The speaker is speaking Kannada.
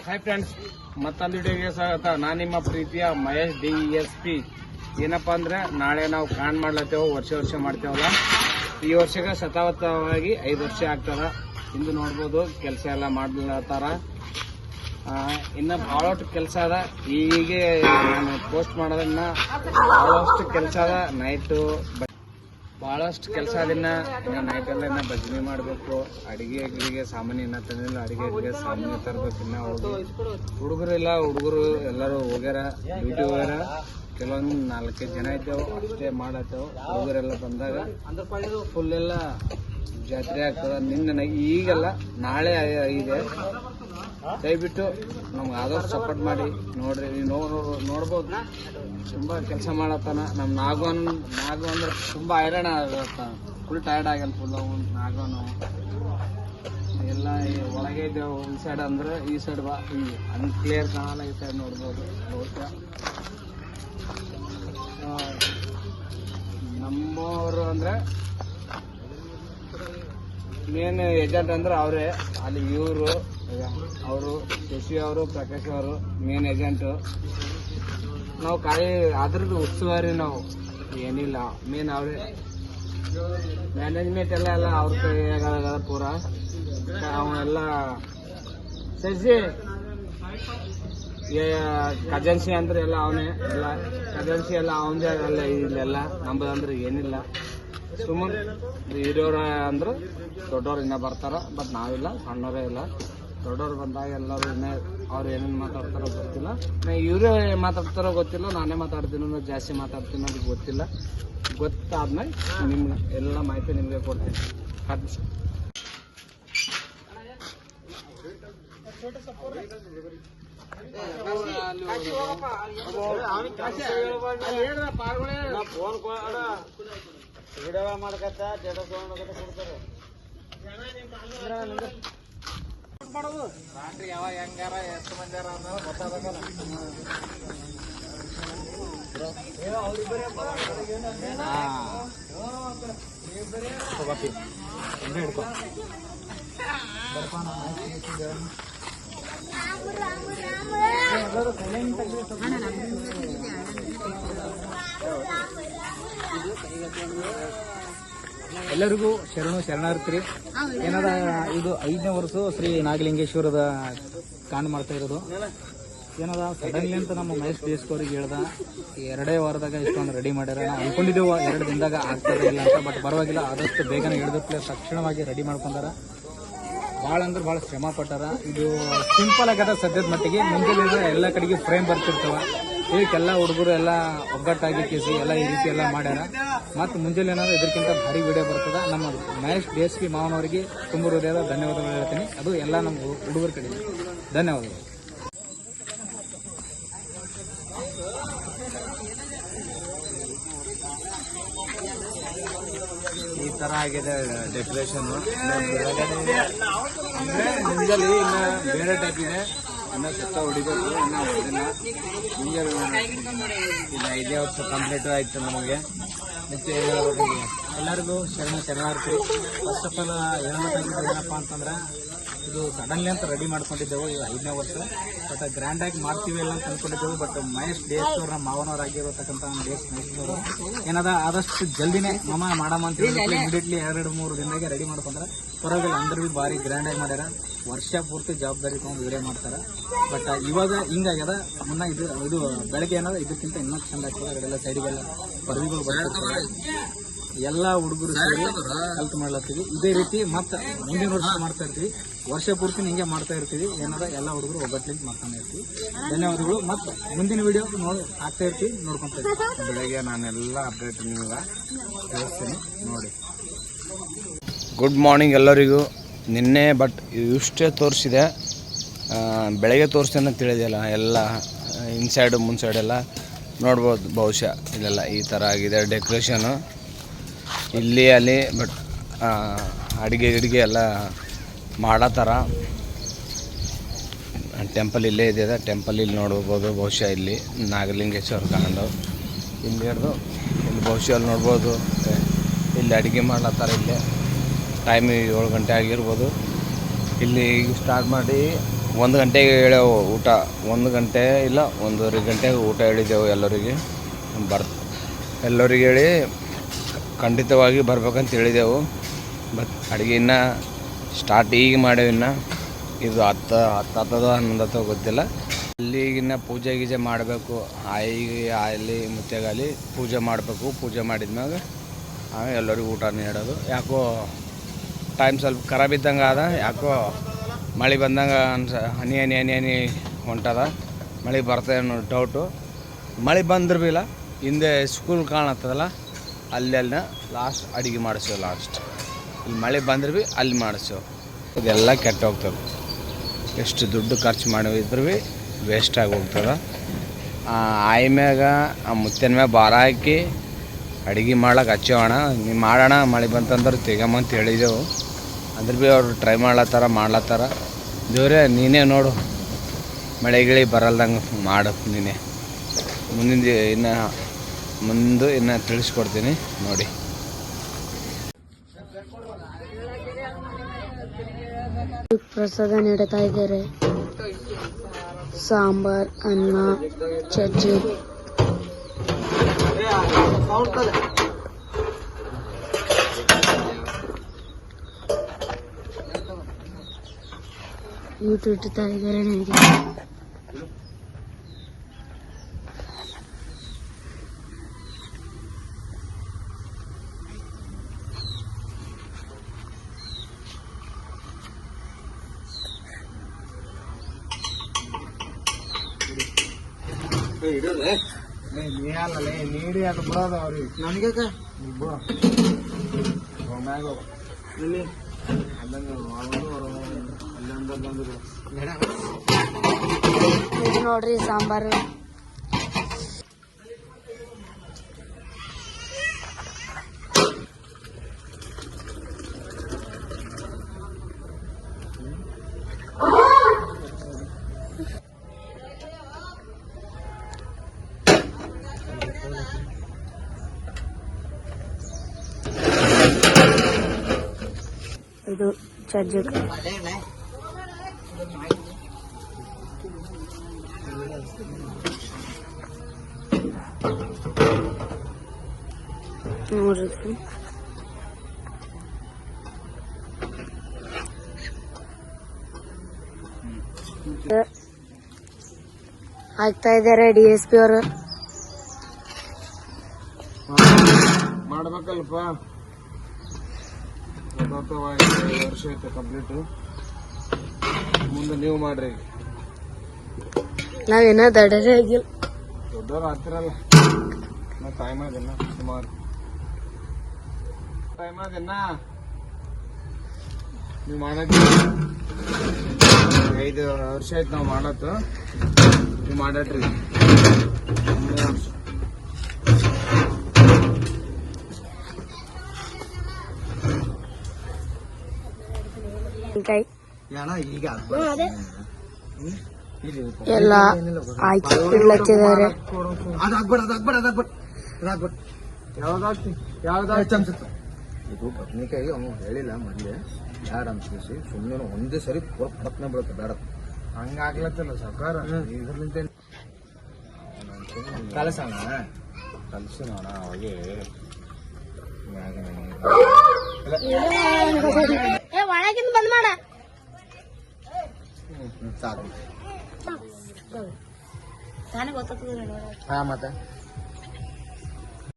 ಹಾಯ್ ಫ್ರೆಂಡ್ಸ್, ಮತ್ತೊಂದು ವಿಡಿಯೋಗೆ ಸ್ವಾಗತ. ನಾನು ನಿಮ್ಮ ಪ್ರೀತಿಯ ಮಹೇಶ್ DSP. ಏನಪ್ಪ ಅಂದ್ರೆ ನಾಳೆ ನಾವು ಕಾಣ್ ಮಾಡ್ಲತ್ತೇವೆ, ವರ್ಷ ಮಾಡ್ತೇವಲ್ಲ. ಈ ವರ್ಷಕ್ಕೆ ಶತಾವತ್ತವಾಗಿ 5 ವರ್ಷ ಆಗ್ತದ. ಇಂದು ನೋಡ್ಬೋದು ಕೆಲಸ ಎಲ್ಲ ಮಾಡ್ಲತ್ತಾರ. ಇನ್ನು ಭಾಳಷ್ಟು ಕೆಲಸ ಅದ. ಹೀಗೆ ನಾನು ಪೋಸ್ಟ್ ಮಾಡೋದನ್ನ ಭಾಳಷ್ಟು ಕೆಲಸ ಅದ. ನೈಟು ಭಾಳಷ್ಟು ಕೆಲಸ ಅದನ್ನ ನೈಟೆಲ್ಲ ಇನ್ನ ಭಜನೆ ಮಾಡಬೇಕು. ಅಡಿಗೆ ಸಾಮಾನ್ಯ ಇನ್ನ ತಂದಿಲ್ಲ. ಅಡಿಗೆ ಸಾಮಾನ್ಯ ತರಬೇಕು. ಇನ್ನ ಹೋಗಿ ಹುಡುಗರು ಎಲ್ಲರೂ ಹೋಗ್ಯಾರ, ಡ್ಯೂಟಿ ಹೋಗ್ಯಾರ. ಕೆಲವೊಂದು 4-5 ಜನ ಇದ್ದೇವೆ, ಅಷ್ಟೇ ಮಾಡತ್ತೇವೆ. ಹುಡುಗರೆಲ್ಲ ಬಂದಾಗ ಫುಲ್ ಎಲ್ಲ ಜಾತ್ರೆ ಆಗ್ತದ. ನನಗೆ ಈಗಲ್ಲ, ನಾಳೆ ಇದೆ. ದಯವಿಟ್ಟು ನಮ್ಗೆ ಆದಷ್ಟು ಸಪೋರ್ಟ್ ಮಾಡಿ ನೋಡ್ರಿ. ನೀವು ನೋಡ್ಬೋದು ತುಂಬ ಕೆಲಸ ಮಾಡತ್ತಾನ. ನಮ್ಮ ನಾಗು ಅಂದ್ರೆ ತುಂಬ ಹೈರಾಣ ಆಗತ್ತ. ಫುಲ್ ಟಯರ್ಡ್ ಆಗ್ಯಾನ. ಫುಲ್ ನಾಗವನು ಎಲ್ಲ ಒಳಗೆ ಇದ್ದೇವೆ. ಈ ಸೈಡ್ ಅಂದ್ರೆ ಈ ಸೈಡ್ ಬಾ, ಈ ಅನ್ಕ್ಲಿಯರ್ ಕಾಣಲ್ಲ. ಈ ಸೈಡ್ ನೋಡ್ಬೋದು. ಬಹುಶಃ ನಮ್ಮವರು ಅಂದ್ರೆ ಮೇನ್ ಏಜೆಂಟ್ ಅಂದ್ರೆ ಅವರೇ. ಅಲ್ಲಿ ಅವರು ಶಶಿ ಅವರು, ಪ್ರಕಾಶ್ ಅವರು ಮೇನ್ ಏಜೆಂಟು. ನಾವು ಖಾಲಿ ಅದ್ರದ್ದು ಉಸ್ತುವಾರಿ, ನಾವು ಏನಿಲ್ಲ. ಮೇನ್ ಅವರೇ ಮ್ಯಾನೇಜ್ಮೆಂಟ್ ಎಲ್ಲ ಅವ್ರ ಕೈಯಾಗ ಪೂರ. ಅವನ್ನೆಲ್ಲ ಶಶಿ ಕಜನ್ಸಿ ಅಂದ್ರೆ ಎಲ್ಲ ಅವನೇ. ಎಲ್ಲ ಕಜನ್ಸಿ ಎಲ್ಲ ಅವನದೇ ಅಲ್ಲ. ಇಲ್ಲೆಲ್ಲ ನಮ್ಮದಂದ್ರೆ ಏನಿಲ್ಲ. ಸುಮ್ಮನೆ ಹಿರಿಯವ್ರ ಅಂದ್ರೆ ದೊಡ್ಡವ್ರು ಇನ್ನೂ ಬರ್ತಾರ. ಬಟ್ ನಾವಿಲ್ಲ, ಸಣ್ಣವರೇ ಇಲ್ಲ. ದೊಡ್ಡವ್ರು ಬಂದಾಗ ಎಲ್ಲರೂ ಇನ್ನೇ ಅವ್ರು ಏನೇನು ಮಾತಾಡ್ತಾರೋ ಗೊತ್ತಿಲ್ಲ. ಇವರೇ ಮಾತಾಡ್ತಾರೋ ಗೊತ್ತಿಲ್ಲ, ನಾನೇ ಮಾತಾಡ್ತೀನಿ ಜಾಸ್ತಿ ಮಾತಾಡ್ತೀನಿ ಅದು ಗೊತ್ತಿಲ್ಲ. ಗೊತ್ತಾದ್ಮೇಲೆ ನಿಮ್ಗೆ ಎಲ್ಲ ಮಾಹಿತಿ ನಿಮಗೆ ಕೊಡ್ತೀನಿ. ವಿಡಿಯೋ ಮಾಡ್ಕತ್ತ ಸ್ಟೇಟಸ್ ಕೊಡ್ತಾರೆ. ರಾತ್ರಿ ಯಾವಾಗ ಹೆಂಗಾರ ಎಷ್ಟು ಮಂದಿಯಾರ ಅನ್ನೋ ಗೊತ್ತಾಗಲ್ಲ. ಹಿಡ್ಕೊ ಎಲ್ಲರಿಗೂ ಶರಣಾರ್ಥಿ. ಏನಾದ ಇದು 5ನೇ ವರ್ಷ ಶ್ರೀ ನಾಗಲಿಂಗೇಶ್ವರದ ಕಾಣ್ ಮಾಡ್ತಾ ಇರೋದು. ಏನದ ಸಡನ್ಲಿ ಅಂತ ನಮ್ಮ ಮಹೇಶ್ DSP ಅವ್ರಿಗೆ ಹೇಳ್ದ, 2 ವಾರದಾಗ ಇಷ್ಟೊಂದು ರೆಡಿ ಮಾಡ್ಯಾರ. ನಾವು ಅನ್ಕೊಂಡಿದ್ದೇವೆ 2 ದಿನದಾಗ ಆಗ್ತದೆ ಇಲ್ಲ ಅಂತ. ಬಟ್ ಪರವಾಗಿಲ್ಲ, ಆದಷ್ಟು ಬೇಗನೆ ಹಿಡಿದಪ್ಲೆ ತಕ್ಷಣವಾಗಿ ರೆಡಿ ಮಾಡ್ಕೊಂಡಾರ. ಭಾಳ ಅಂದ್ರೆ ಭಾಳ ಶ್ರಮ ಪಟ್ಟಾರ. ಇದು ಸಿಂಪಲ್ ಆಗದ ಸದ್ಯದ ಮಟ್ಟಿಗೆ. ಮುಂಜಾನೆ ಎಲ್ಲ ಕಡೆಗೆ ಫ್ರೇಮ್ ಬರ್ತಿರ್ತಾವ. ಇದಕ್ಕೆಲ್ಲ ಹುಡುಗರು ಎಲ್ಲ ಒಗ್ಗಟ್ಟಾಗಿ ಕೇಸಿ ಎಲ್ಲ ಈ ರೀತಿ ಎಲ್ಲ ಮಾಡ್ಯಾರ. ಮತ್ತು ಮುಂಜಾನೆ ಏನಾದ್ರು ಇದಕ್ಕಿಂತ ಭಾರಿ ವಿಡಿಯೋ ಬರ್ತದ. ನಮ್ಮ ಮಹೇಶ್ DSP ಮಾವನವರಿಗೆ ತುಂಬ ಹೃದಯದ ಧನ್ಯವಾದಗಳು ಹೇಳ್ತೀನಿ. ಅದು ಎಲ್ಲ ನಮ್ಮ ಹುಡುಗರ ಕಡೆ ಧನ್ಯವಾದಗಳು. ಈ ತರ ಆಗಿದೆ ಡೆಕೋರೇಷನ್. ಅಂದ್ರೆ ಮುಂಜಾನೆ ಇನ್ನ ಬೇರೆ ಟೈಪ್ ಇದೆ. ಇನ್ನ ಸುತ್ತ ಹೊಡಿಬೇಕು, ಇನ್ನ ಹೊಡೆದಿಲ್ಲ. ಮುಂಜಾನೆ ಇಲ್ಲ 5ನೇ ವರ್ಷ ಕಂಪ್ಲೀಟ್ ಆಯ್ತು ನಮಗೆ. ಮತ್ತೆ ಎಲ್ಲರಿಗೂ ಶರಣಾರ್ಥಿ. ಫಸ್ಟ್ ಆಫ್ ಆಲ್ ಹೇಳ್ಬೇಕಾಗಿದ್ದು ಏನಪ್ಪ ಅಂತಂದ್ರೆ, ಇದು ಸಡನ್ಲಿ ಅಂತ ರೆಡಿ ಮಾಡ್ಕೊಂಡಿದ್ದೆವು. ಇದು 5ನೇ ವರ್ಷ. ಬಟ್ ಗ್ರ್ಯಾಂಡ್ ಆಗಿ ಮಾಡ್ತೀವಿ ಇಲ್ಲ ಅಂತ ಅನ್ಕೊಂಡಿದ್ದೆವು. ಬಟ್ ಮಹೇಶ್ DSP ಅವ್ರ ನಮ್ಮ ಮಾವನವರಾಗಿರತಕ್ಕಂಥ ಮಹೇಶ್ ಅವರು ಏನದ ಆದಷ್ಟು ಜಲ್ದಿನೇ ಮಾಡಮ್ಮ ಅಂತ ಹೇಳಿ ಇಮಿಡಿಯೇಟ್ಲಿ 2-3 ದಿನದಾಗೆ ರೆಡಿ ಮಾಡ್ಕೊಂಡ್ರೆ ಪರವಾಗಿಲ್ಲ. ಅಂದ್ರೆ ಭಾರಿ ಗ್ರ್ಯಾಂಡ್ ಆಗಿ ಮಾಡ್ಯಾರ. ವರ್ಷ ಪೂರ್ತಿ ಜವಾಬ್ದಾರಿ ತಗೊಂಡು ವಿಡಿಯೋ ಮಾಡ್ತಾರ. ಬಟ್ ಇವಾಗ ಹಿಂಗಾಗ್ಯದ. ಮುನ್ನ ಇದು ಬೆಳಗ್ಗೆ ಏನದ ಇದಕ್ಕಿಂತ ಇನ್ನೊಂದು ಚಂದ ಆಗ್ತದೆ. ಅದೆಲ್ಲ ಸೈಡಿಗೆಲ್ಲ ಪದವಿಗಳು ಬರ್ತಿರ್ತವೆ. ಎಲ್ಲ ಹುಡುಗರು ಸೇರಿ ಕಲ್ತು ಮಾಡ್ಲತ್ತೀವಿ. ಇದೇ ರೀತಿ ಮತ್ತೆ ಮುಂದಿನ ವರ್ಷ ಮಾಡ್ತಾ ಇರ್ತೀವಿ. ವರ್ಷ ಪೂರ್ತಿ ಹಿಂಗೆ ಮಾಡ್ತಾ ಇರ್ತೀವಿ. ಏನಾರ ಎಲ್ಲ ಹುಡುಗರು ಒಗ್ಗಟ್ಲಿಂದ ಮಾಡ್ತಾನೆ ಇರ್ತೀವಿ. ಧನ್ಯವಾದಗಳು. ಮತ್ತೆ ಮುಂದಿನ ವಿಡಿಯೋ ಆಗ್ತಾ ಇರ್ತೀವಿ, ನೋಡ್ಕೊಂತ ಇರ್ತೀವಿ. ಬೆಳಗ್ಗೆ ನಾನೆಲ್ಲ ಅಪ್ಡೇಟ್ ನಿಮಗೆ ತಿಳಿಸ್ತೀನಿ, ನೋಡಿ. ಗುಡ್ ಮಾರ್ನಿಂಗ್ ಎಲ್ಲರಿಗೂ. ನಿನ್ನೆ ಬಟ್ ಇಷ್ಟೇ ತೋರಿಸಿದೆ, ಬೆಳಗ್ಗೆ ತೋರಿಸ್ತೇನೆ ಅಂತ ತಿಳಿದೆಯಲ್ಲ. ಎಲ್ಲ ಇನ್ಸೈಡು ಮುಂದ್ಸೈಡ್ ಎಲ್ಲ ನೋಡ್ಬೋದು. ಬಹುಶಃ ಇಲ್ಲೆಲ್ಲ ಈ ಥರ ಆಗಿದೆ ಡೆಕೋರೇಷನು ಇಲ್ಲಿ ಅಲ್ಲಿ. ಬಟ್ ಅಡುಗೆ ಎಲ್ಲ ಮಾಡತ್ತಾರ. ಟೆಂಪಲ್ ಇಲ್ಲೇ ಇದೆ. ಟೆಂಪಲ್ ಇಲ್ಲಿ ನೋಡ್ಬೋದು. ಬಹುಶಃ ಇಲ್ಲಿ ನಾಗಲಿಂಗೇಶ್ವರ ಕಾಣು ಇಲ್ಲಿ ಹಿಡ್ದು ಇಲ್ಲಿ ಬಹುಶಃ ಅಲ್ಲಿ ನೋಡ್ಬೋದು. ಇಲ್ಲಿ ಅಡುಗೆ ಮಾಡ್ಲತ್ತಾರ. ಇಲ್ಲೇ ಟೈಮ್ 7 ಗಂಟೆ ಆಗಿರ್ಬೋದು. ಇಲ್ಲಿ ಸ್ಟಾರ್ಟ್ ಮಾಡಿ 1 ಗಂಟೆಗೆ ಹೇಳೇವು ಊಟ. 1 ಗಂಟೆ ಇಲ್ಲ 1:30 ಗಂಟೆಗೆ ಊಟ ಹೇಳಿದೆವು ಎಲ್ಲರಿಗೆ. ಎಲ್ಲರಿಗೆ ಹೇಳಿ ಖಂಡಿತವಾಗಿ ಬರ್ಬೇಕಂತ ಹೇಳಿದೆವು. ಬಟ್ ಅಡುಗೆ ಇನ್ನೂ ಸ್ಟಾರ್ಟ್ ಈಗ ಮಾಡೇವು. ಇನ್ನು ಇದು 10 ಹತ್ತದ 11 ಗೊತ್ತಿಲ್ಲ. ಅಲ್ಲಿಗಿನ್ನ ಪೂಜೆ ಗೀಜೆ ಮಾಡಬೇಕು. ಆಯಿಗೆ ಅಲ್ಲಿ ಮುತ್ತೆಗಾಲಿ ಪೂಜೆ ಮಾಡಬೇಕು. ಪೂಜೆ ಮಾಡಿದ್ಮ್ಯಾಗ ಆಮೇಲೆ ಎಲ್ಲರಿಗೂ ಊಟ ನೀಡೋದು. ಯಾಕೋ ಟೈಮ್ ಸ್ವಲ್ಪ ಖರಾಬ್ ಇದ್ದಂಗೆ ಅದ. ಯಾಕೋ ಮಳೆ ಬಂದಂಗೆ ಹನಿ ಹನಿ ಹನಿ ಹನಿ ಹೊಂಟದ. ಮಳೆ ಬರ್ತದೆ ಅನ್ನೋ ಡೌಟು. ಮಳೆ ಬಂದ್ರೆ ಭೀ ಇಲ್ಲ, ಹಿಂದೆ ಸ್ಕೂಲ್ ಕಾಣತ್ತದಲ್ಲ ಅಲ್ಲೆಲ್ಲ ಲಾಸ್ಟ್ ಅಡುಗೆ ಮಾಡಿಸೇವು. ಲಾಸ್ಟ್ ಇಲ್ಲಿ ಮಳೆ ಬಂದ್ರೆ ಭೀ ಅಲ್ಲಿ ಮಾಡಿಸೇವು. ಇದೆಲ್ಲ ಕೆಟ್ಟ ಹೋಗ್ತದೆ. ಎಷ್ಟು ದುಡ್ಡು ಖರ್ಚು ಮಾಡಿದ್ರು ಭೀ ವೇಸ್ಟಾಗಿ ಹೋಗ್ತದೆ. ಆಯ್ಮ್ಯಾಗ ಆ ಮುತ್ತಿನ ಮ್ಯಾಗ ಭಾರ ಹಾಕಿ ಅಡುಗೆ ಮಾಡ್ಲಿಕ್ಕೆ ಹಚ್ಚೋಣ. ನೀವು ಮಾಡೋಣ, ಮಳೆ ಬಂತಂದ್ರೆ ತೆಗಮಂತ ಹೇಳಿದೆವು. ಅಂದ್ರೆ ಭೀ ಅವ್ರು ಟ್ರೈ ಮಾಡ್ಲತ್ತಾರ. ದೇವ್ರೆ ನೀನೇ ನೋಡು, ಮಳೆ ಗಿಳಿ ಬರಲ್ದಂಗೆ ಮಾಡು ನೀನೇ. ಮುಂದೆ ಇನ್ನು ತಿಳಿಸ್ಕೊಡ್ತೀನಿ ನೋಡಿ. ಪ್ರಸಾದ ನೀಡ್ತಾ ಇದ್ದಾರೆ. ಸಾಂಬಾರ್, ಅನ್ನ, ಚಜ್ಜಿ. ಊಟ ಇಡ್ತಾ ಇದ್ದಾರೆ ನನಗೆ. ನೀಡಿ ಅದು ಬಿಡೋದು ಅವ್ರಿಗೆ. ನನಗೆ ಇದು ನೋಡ್ರಿ ಸಾಂಬಾರು. ಇದು ಚಜ್ಜಿ. ನೋಡ್ರಿ ಆಗ್ತಾ ಇದ್ದಾರೆ DSP ಅವರು. ಮಾಡ್ಬೇಕಲ್ಪ, ವರ್ಷ ಆಯ್ತು ಕಂಪ್ಲೀಟು. ಮುಂದೆ ನೀವು ಮಾಡ್ರಿ. ನಾವೇನ ದಡರೇ ಆಗಿಲ್ಲ, ದೊಡ್ಡವ್ರು ಆಗ್ತಿರಲ್ಲ. ನಾ ಟೈಮ್ ಆದಿನ್ನ ಸುಮಾರು ಟೈಮ್ ಆದಿನ್ನ. ನೀವು ಮಾಡಕ್ಕೆ 5 ವರ್ಷ ಆಯ್ತು ನಾವು ಮಾಡತ್ತು. ನೀವು ಮಾಡಟ್ರಿ ಈಗ ಎಲ್ಲ ಆಯ್ಕೆ ಇಡ್ಲತ್ತಿದ್ದಾರೆ. ಇದು ಬದ್ನಿಕಾಯಿ ಅವ್ನು ಹೇಳಿಲ್ಲ ಮೊದಲೇ ಬ್ಯಾಡ ಅನ್ಸಿ. ಸುಮ್ಮನೆ ಒಂದೇ ಸರಿ ಪಡಕ್ನೆ ಬೀಳುತ್ತೆ. ಬೇಡ ಹಂಗಾಗ್ಲತ್ತಲ್ಲ ಸರ್ಕಾರ. ಇದ್ರಲಿಂದ ಕಲಸೋಣ ಅವಾಗೆ ಒಳಗಿಂದ ಬಂದ್ ಮಾಡ ಸಾಕು. ನನಗೆ ಗೊತ್ತಾಗ್ತದೆ. ಹಾ ಮತ್ತೆ